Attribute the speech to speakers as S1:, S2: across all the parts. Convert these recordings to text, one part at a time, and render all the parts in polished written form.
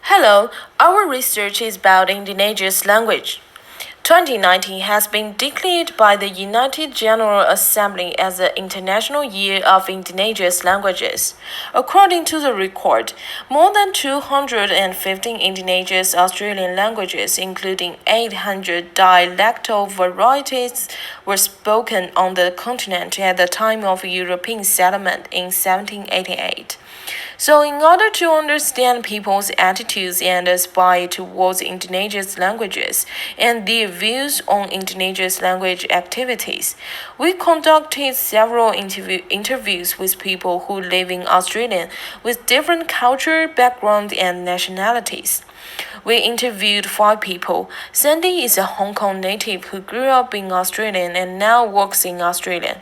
S1: Hello, our research is about Indonesia's language. 2019 has been declared by the United General Assembly as the International Year of Indigenous Languages. According to the record, more than 215 indigenous Australian languages, including 800 dialectal varieties, were spoken on the continent at the time of European settlement in 1788. So, in order to understand people's attitudes and aspire towards indigenous languages and their views on indigenous language activities, we conducted several interviews with people who live in Australia with different culture, background, and nationalities. We interviewed 5 people. Sandy is a Hong Kong native who grew up in Australia and now works in Australia.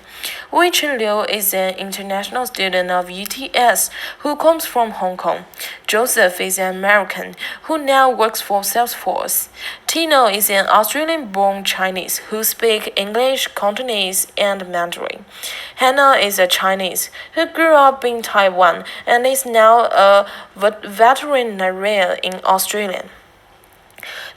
S1: Wei Chen Liu is an international student of UTS who comes from Hong Kong. Joseph is an American who now works for Salesforce. Tino is an Australian-born Chinese who speaks English, Cantonese, and Mandarin. Hannah is a Chinese who grew up in Taiwan and is now a veterinarian in Australia.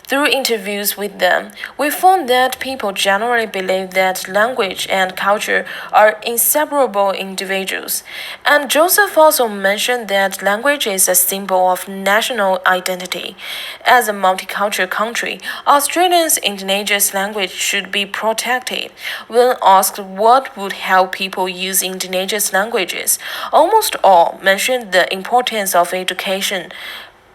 S1: Through interviews with them, we found that people generally believe that language and culture are inseparable individuals. And Joseph also mentioned that language is a symbol of national identity. As a multicultural country, Australia's indigenous language should be protected. When asked what would help people use indigenous languages, almost all mentioned the importance of education,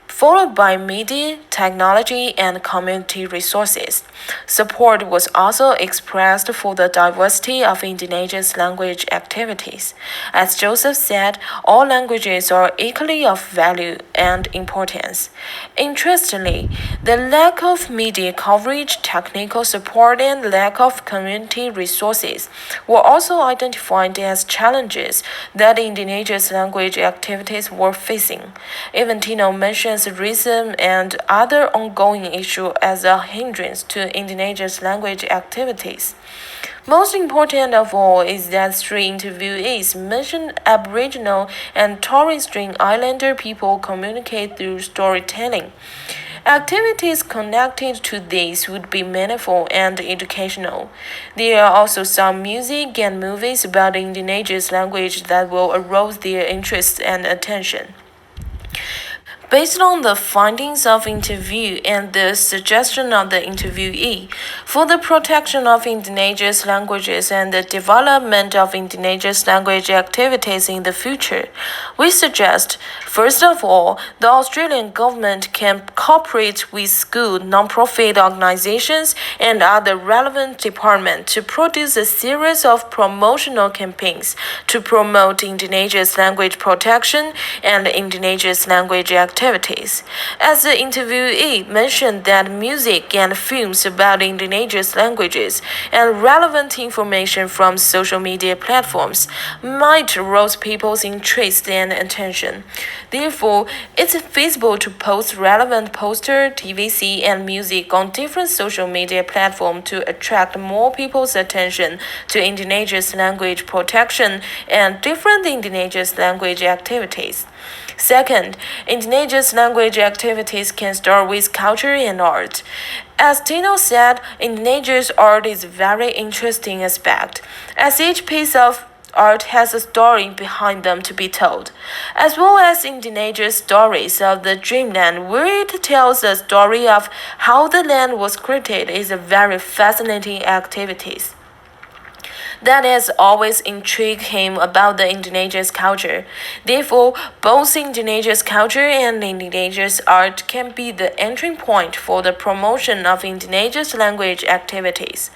S1: followed by media, technology, and community resources. Support was also expressed for the diversity of indigenous language activities. As Joseph said, all languages are equally of value and importance. Interestingly, the lack of media coverage, technical support, and lack of community resources were also identified as challenges that indigenous language activities were facing. Even Tino mentions racism and other ongoing issues as a hindrance to indigenous language activities. Most important of all is that 3 interviewees mentioned Aboriginal and Torres Strait Islander people communicate through storytelling. Activities connected to this would be meaningful and educational. There are also some music and movies about the indigenous language that will arouse their interest and attention. Based on the findings of interview and the suggestion of the interviewee for the protection of indigenous languages and the development of indigenous language activities in the future, we suggest, first of all, the Australian government can cooperate with school, non-profit organizations, and other relevant departments to produce a series of promotional campaigns to promote indigenous language protection and indigenous language activities. As the interviewee mentioned that music and films about indigenous languages and relevant information from social media platforms might arouse people's interest and attention. Therefore, it's feasible to post relevant poster, TVC, and music on different social media platforms to attract more people's attention to indigenous language protection and different indigenous language activities. Second, indigenous language activities can start with culture and art. As Tino said, indigenous art is a very interesting aspect, as each piece of art has a story behind them to be told, as well as indigenous stories of the dreamland, where it tells the story of how the land was created is a very fascinating activity that has always intrigued him about the indigenous culture. Therefore, both indigenous culture and indigenous art can be the entry point for the promotion of indigenous language activities,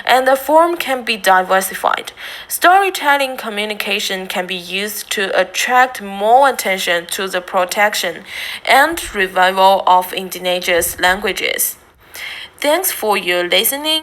S1: and the form can be diversified. Storytelling communication can be used to attract more attention to the protection and revival of indigenous languages. Thanks for your listening.